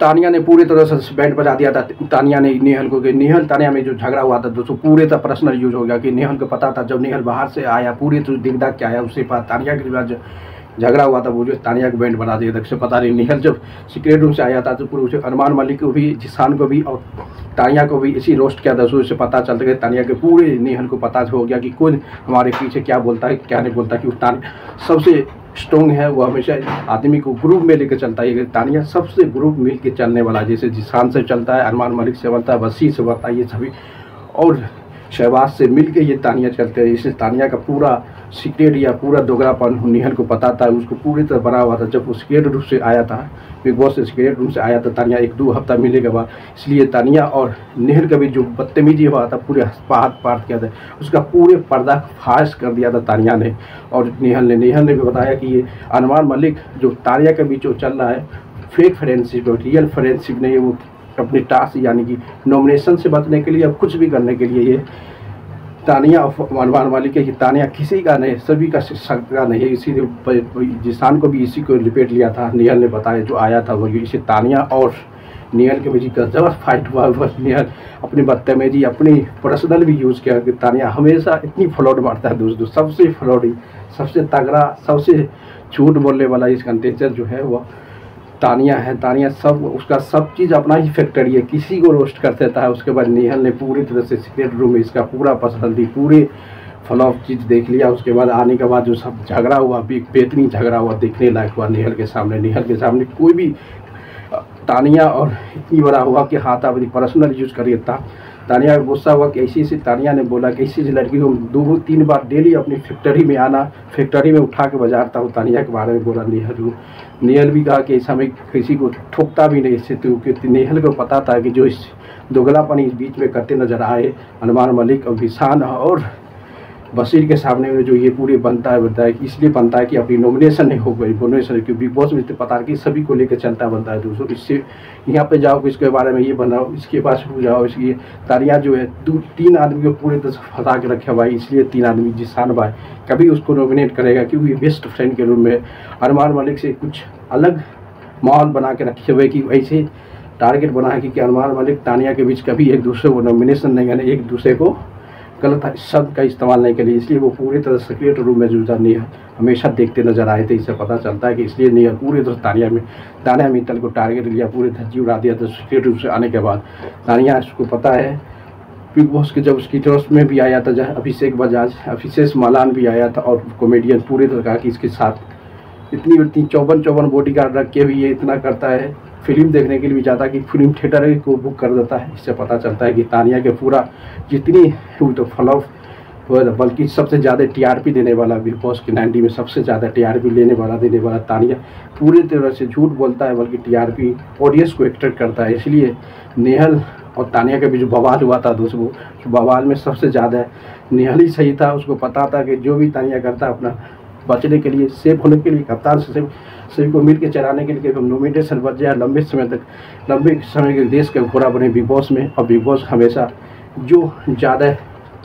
तानिया ने पूरी तरह से बैंड बजा दिया था। तानिया ने नेहल को, नेहल तानिया में जो झगड़ा हुआ था दोस्तों पूरे तरह पर्सनल यूज हो गया कि नेहल को पता था, जब नेहल बाहर से आया पूरी तो दिखदा क्या आया उससे पास तानिया के बाद झगड़ा हुआ था, वो जो तानिया को बैंड बना दिया था। उसे पता नहीं नेहल जब सीक्रेट रूम से आया था तो पूरे उसे अरमान मलिक को भी, जिसान को भी और तानिया को भी इसी रोस्ट किया था। उससे पता चलता है तानिया के पूरे नेहल को पता हो गया कि कौन हमारे पीछे क्या बोलता है क्या नहीं बोलता, कि तानिया सबसे स्ट्रॉन्ग है, वो हमेशा आदमी को ग्रुप में लेकर चलता है। तानिया सबसे ग्रुप मिल के चलने वाला, जैसे जिसान से चलता है, अरमान मलिक से बनता है, वसी से बनता है, ये सभी और शहबाज से मिल के ये तानिया चलते हैं। इससे तानिया का पूरा सीक्रेट या पूरा दोगलापन नेहल को पता था, उसको पूरी तरह बना हुआ था। जब वो सीक्रेट रूप से आया था, बिग बॉस से सीक्रेट रूम से आया था तानिया 1-2 हफ्ता मिलने के बाद, इसलिए तानिया और नेहल का भी जो बदतमीजी हुआ था पूरे हाथ पार किया था, उसका पूरे पर्दा फाश कर दिया था तानिया ने और नेहल ने भी बताया कि ये अरमान मलिक जो तानिया के बीच चल रहा है फेक फ्रेंडशिप है, रियल फ्रेंडशिप नहीं है। वो अपने टास्क यानी कि नॉमिनेशन से बचने के लिए अब कुछ भी करने के लिए ये तानिया और अरमान मलिक है कि तानिया किसी का नहीं, सभी का का नहीं है। इसीलिए जिसान को भी इसी को लिपेट लिया था। नेहल ने बताया जो आया था वो इसे तानिया और नेहल के बीच का जबरदस्त फाइट हुआ। नेहल अपनी बदतमीजी अपनी पर्सनल भी यूज़ किया कि तानिया हमेशा इतनी फ्लॉड मारता है दोस्तों, सबसे फ्लॉडी, सबसे तगड़ा, सबसे झूठ बोलने वाला इस कंटेस्टेंट जो है वो तानिया है। तानिया सब उसका सब चीज़ अपना ही फैक्टरी है, किसी को रोस्ट कर देता है। उसके बाद नेहल ने पूरी तरह से सीक्रेट रूम में इसका पूरा पर्सनलिटी पूरे फ्लॉप चीज़ देख लिया। उसके बाद आने के बाद जो सब झगड़ा हुआ, बेहतरीन झगड़ा हुआ, देखने लायक हुआ नेहल के सामने कोई भी तानिया और इतनी बड़ा हुआ कि हाथ अपनी पर्सनल यूज करिए था। तानिया का गुस्सा हुआ कि ऐसी तानिया ने बोला कि ऐसी लड़की को 2-3 बार डेली अपनी फैक्ट्री में आना, फैक्ट्री में उठा के बजाता हूँ। तानिया के बारे में बोला नेहल भी कहा कि ऐसा मैं किसी को ठोकता भी नहीं इससे, क्योंकि नेहल को पता था कि जो इस दोगलापन इस बीच में करते नजर आए अरमान मलिक और जिसान और बशीर के सामने में जो ये पूरी बनता है इसलिए बनता है कि अपनी नॉमिनेशन नहीं हो गई। नॉमिनेशन क्योंकि बिग बॉस में पता है कि सभी को लेकर चलता बनता है दोस्तों। इससे यहाँ पे जाओ इसके बारे में ये बनाओ, इसके पास जाओ, इसलिए तानिया जो है 2-3 आदमी को पूरे तरह से फंसा के रखे भाई, इसलिए 3 आदमी जिसान भाई कभी उसको नॉमिनेट करेगा क्योंकि बेस्ट फ्रेंड के रूप में अरमान मलिक से कुछ अलग माहौल बना के रखे हुए कि ऐसे टारगेट बना है कि अरमान मलिक तानिया के बीच कभी एक दूसरे को नॉमिनेशन नहीं करने, एक दूसरे को गलत शब्द का इस्तेमाल नहीं करिए। इसलिए वो पूरी तरह सीक्रेट रूम में जो नेहल हमेशा देखते नजर आए थे। इससे पता चलता है कि इसलिए नेहल पूरी तरह तानिया मित्तल को टारगेट लिया, पूरी धज्जी उड़ा दिया था सीक्रेट रूम से आने के बाद। तानिया उसको पता है बिग बॉस के जब उसकी तरफ में भी आया था, जहाँ अभिषेक बजाज, अभिषेक मालान भी आया था और कॉमेडियन पूरी तरह कहा कि इसके साथ इतनी 54 बॉडी गार्ड रख के भी ये इतना करता है। फिल्म देखने के लिए भी जाता कि फिल्म थिएटर को बुक कर देता है। इससे पता चलता है कि तानिया के पूरा जितनी हुई तो फ्लॉप हुआ, बल्कि सबसे ज़्यादा टीआरपी देने वाला बिग बॉस के 90 में सबसे ज़्यादा टीआरपी देने वाला तानिया पूरी तरह से झूठ बोलता है, बल्कि टीआरपी ऑडियंस को एक्ट्रैक्ट करता है। इसलिए नेहल और तानिया के बीच बवाल हुआ था दोस्तों, बवाल में सबसे ज़्यादा नेहल ही सही था। उसको पता था कि जो भी तानिया करता अपना बचने के लिए, सेफ होने के लिए, कप्तान से सभी को मिल के चलाने के लिए नॉमिनेशन बच जाए, लंबे समय के देश का घोड़ा बने बिग बॉस में। और बिग बॉस हमेशा जो ज़्यादा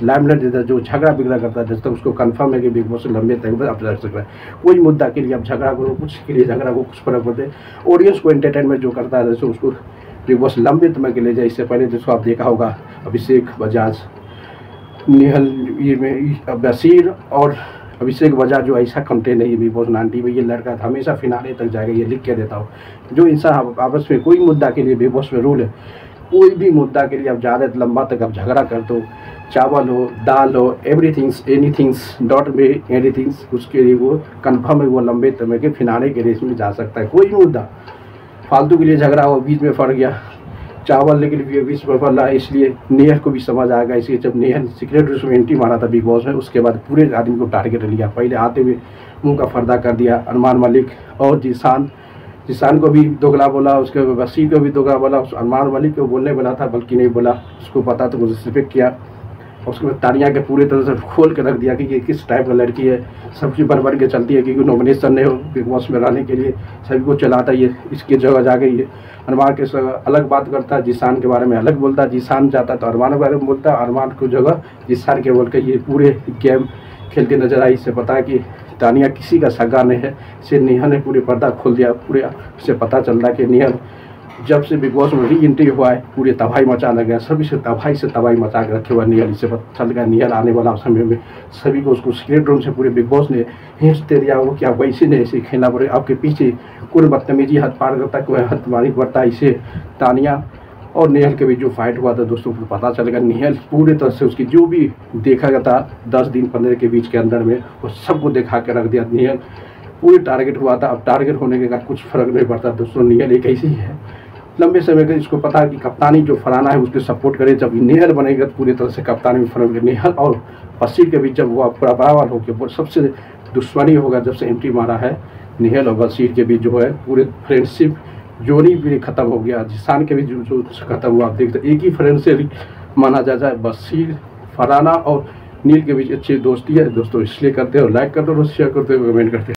लाइमलाइट देता है, जो झगड़ा बिगड़ा करता है, जब तक उसको कंफर्म है कि बिग बॉस से लंबे तक अब जा सकता है। कोई मुद्दा के लिए अब झगड़ा करो, कुछ के लिए झगड़ा को कुछ फर्क पड़ते हैं। ऑडियंस को एंटरटेनमेंट जो करता है जैसे उसको बिग बॉस लंबे समय के लिए जाए। इससे पहले जिसको आप देखा होगा अभिषेक बजाज, नेहल, ये बशीर और अभिषेक बजाज जो ऐसा कंटेंट है ये बिग बॉस 90 में, ये लड़का हमेशा फिनाले तक जाएगा, ये लिख के देता हूँ। जो इंसान आपस में कोई मुद्दा के लिए बिग बॉस में रूल है, कोई भी मुद्दा के लिए आप ज़्यादा लंबा तक आप झगड़ा कर दो, चावल हो, दाल हो, एनीथिंग्स डॉट में एनीथिंग्स, उसके लिए वो कन्फर्म है, वो लंबे समय के फिनाले के रेस में जा सकता है। कोई मुद्दा फालतू के लिए झगड़ा हो, बीच में फट गया, चावल लेकिन बीच में फट रहा, इसलिए नेहल को भी समझ आएगा। इसलिए जब नेहल सीक्रेट रूम में एंट्री मारा था बिग बॉस में, उसके बाद पूरे आदमी को टारगेट लिया। पहले आते हुए मुंह का पर्दा कर दिया अरमान मलिक और जिसान को भी दोगला बोला, उसके वसीर को भी दोगला बोला, अरमान मलिक को बोलने वाला था बल्कि नहीं बोला, उसको पता तो मुझे रिस्पेक्ट किया। और उसके बाद तानिया के पूरी तरह से खोल के रख दिया कि ये किस टाइप का लड़की है, सबकी बढ़ के चलती है, क्योंकि नॉमिनेशन नहीं हो बिग बॉस में रहने के लिए सभी को चलाता है। ये इसकी जगह जाके ये अरमान के अलग बात करता है, जिसान के बारे में अलग बोलता है, जिसान जाता है तो अरमान के बारे में बोलता है, अरमान को जगह जिसान के बोल के ये पूरे गेम खेलते नजर आई। इससे पता है कि तानिया किसी का सगा नहीं है। इसे नेहल ने पूरे पर्दा खोल दिया, पूरे से पता चल रहा है कि नेहल जब से बिग बॉस में री एंट्री हुआ है पूरे तबाही मचा लगा, सभी से तबाही मचा के रखे हुआ निहल। इससे पता चल गया निहल आने वाला समय में सभी को उसको सीक्रेट रूम से पूरे बिग बॉस ने हिंट्स दे दिया हो कि आप वैसे नहीं ऐसे खेलना पड़े, आपके पीछे कोई बदतमीजी हद पार करता कोई हद मारी बढ़ता। इसे तानिया और निहल के बीच जो फाइट हुआ था दोस्तों को पता चलेगा निहल पूरे तरह से उसकी जो भी देखा गया था 10 दिन 15 के बीच के अंदर में वो सबको दिखा के रख दिया। निहल पूरे टारगेट हुआ था, अब टारगेट होने के बाद कुछ फर्क नहीं पड़ता दोस्तों। निहल एक ऐसी है लंबे समय का इसको पता है कि कप्तानी जो फराना है उसके सपोर्ट करे, जब निहल बनेगा तो पूरी तरह से कप्तानी में फर्क। निहल और बशीर के बीच जब वो पूरा बराबर हो गया, सबसे दुश्मनी होगा जब से एंट्री मारा है निहल और बशीर के बीच जो है पूरे फ्रेंडशिप जोड़ी भी खत्म हो गया। जिसान के भी जो खत्म हुआ, आप देखते एक ही फ्रेंड से माना जाता है। बशीर फराना और नील के बीच अच्छी दोस्ती है दोस्तों, इसलिए करते हो लाइक करते हो शेयर करते हो कमेंट करते हो।